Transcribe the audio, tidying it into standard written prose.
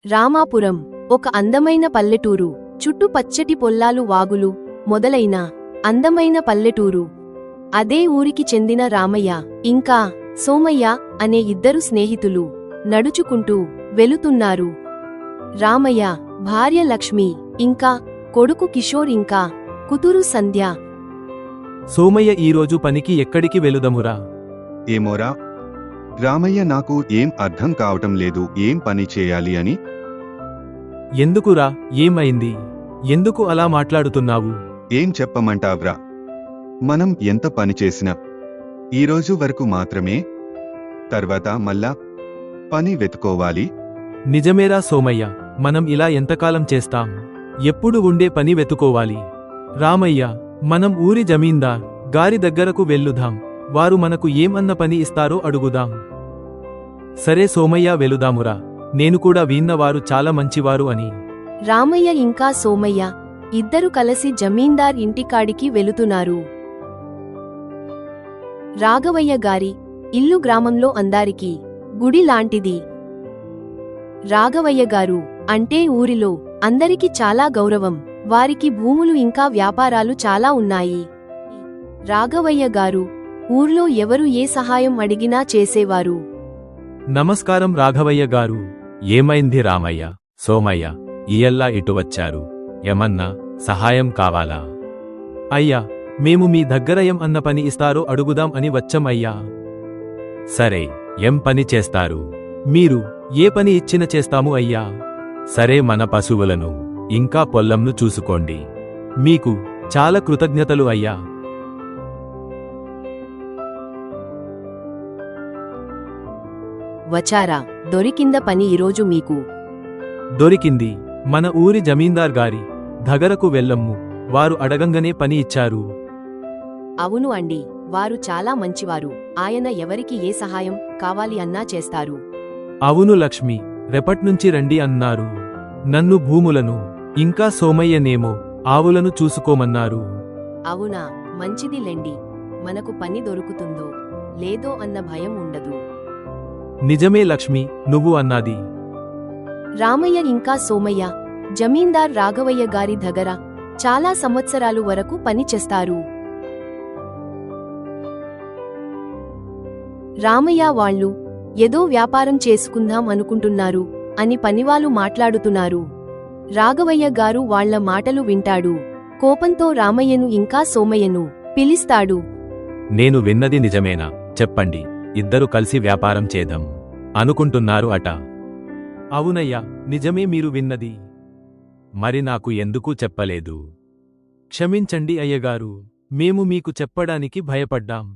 రామాపురం ఒక అందమైన పల్లెటూరు. చుట్టూ పచ్చటి పొల్లాలు, వాగులు మొదలైన అందమైన పల్లెటూరు. అదే ఊరికి చెందిన రామయ్య ఇంకా సోమయ్య అనే ఇద్దరు స్నేహితులు నడుచుకుంటూ వెళుతున్నారు. రామయ్య భార్య లక్ష్మి ఇంకా కొడుకు కిషోర్ ఇంకా కూతురు సంధ్య. సోమయ్య ఈరోజు పనికి ఎక్కడికి వెళుదమురా? ఏమోరా రామయ్య, నాకు ఏం అర్థం కావటం లేదు, ఏం పని చేయాలి అని. ఎందుకురా, ఏమైంది? ఎందుకు అలా మాట్లాడుతున్నావు? ఏం చెప్పమంటావ్రా, మనం ఎంత పని చేసినా ఈరోజు వరకు మాత్రమే, తర్వాత మళ్ళా పని వెతుకోవాలి. నిజమేరా సోమయ్య, మనం ఇలా ఎంతకాలం చేస్తాం? ఎప్పుడు ఉండే పని వెతుకోవాలి. రామయ్య, మనం ఊరి జమీందార్ గారి దగ్గరకు వెళ్ళుదాం. వారు మనకు ఏమన్న పని ఇస్తారో అడుగుదాం. సరే సోమయ్య, వెళుదామురా. నేను కూడా విన్నవారు చాలా మంచివారు అని. రామయ్య ఇంకా సోమయ్య ఇద్దరు కలిసి జమీందార్ ఇంటికాడికి వెళుతున్నారు. రాఘవయ్య గారి ఇల్లు గ్రామంలో అందారికి గుడి లాంటిది. రాఘవయ్య గారు అంటే ఊరిలో అందరికి చాలా గౌరవం. వారికి భూములు ఇంకా వ్యాపారాలు చాలా ఉన్నాయి. రాఘవయ్య గారు ఊర్లో ఎవరు ఏ సహాయం అడిగినా చేసేవారు. నమస్కారం రాఘవయ్య గారు. ఏమైంది రామయ్య, సోమయ్య ఇయల్లా ఇటు వచ్చారు? ఏమన్నా సహాయం కావాలా? అయ్యా, మేము మీ దగ్గర ఏం అన్న పని ఇస్తారో అడుగుదాం అని వచ్చం అయ్యా. సరే, ఏం పని చేస్తారు? మీరు ఏ పని ఇచ్చిన చేస్తాము అయ్యా. సరే, మన పశువులను ఇంకా పొలంను చూసుకోండి. మీకు చాలా కృతజ్ఞతలు అయ్యా. వచారా, దొరికింద పని ఈరోజు మీకు. దొరికింది. మన ఊరి జమీందార్ గారి దగ్గరకు వెళ్ళమ్ము. వారు అడగంగానే పని ఇచ్చారు. అవును అండి, వారు చాలా మంచివారు. ఆయన ఎవరికి ఏ సహాయం కావాలి అన్నా చేస్తారు. అవును లక్ష్మి, రేపట్నుంచి రండి అన్నారు. నన్ను భూములను ఇంకా సోమయ్యనేమో ఆవులను చూసుకోమన్నారు. అవునా, మంచిది లెండి. మనకు పని దొరుకుతుందో లేదో అన్న భయం ఉండదు. నిజమే లక్ష్మి, నువ్వు అన్నది. రామయ్య ఇంకా సోమయ్య జమీందార్ రాఘవయ్య గారి దగ్గర చాలా సంవత్సరాలు వరకు పని చేస్తారు. రామయ్య వాళ్ళు ఏదో వ్యాపారం చేసుకుందాం అనుకుంటున్నారు అని పనివాళ్ళు మాట్లాడుతున్నారు. రాఘవయ్య గారు వాళ్ల మాటలు వింటాడు. కోపంతో రామయ్యను ఇంకా సోమయ్యను పిలిస్తాడు. నేను విన్నది నిజమేనా? చెప్పండి. ఇద్దరు కలిసి వ్యాపారం చేద్దాం అనుకుంటున్నారు అట. అవునయ్యా, నిజమే మీరు విన్నది. మరి నాకు ఎందుకు చెప్పలేదు? క్షమించండి అయ్యగారు, మేము మీకు చెప్పడానికి భయపడ్డాం.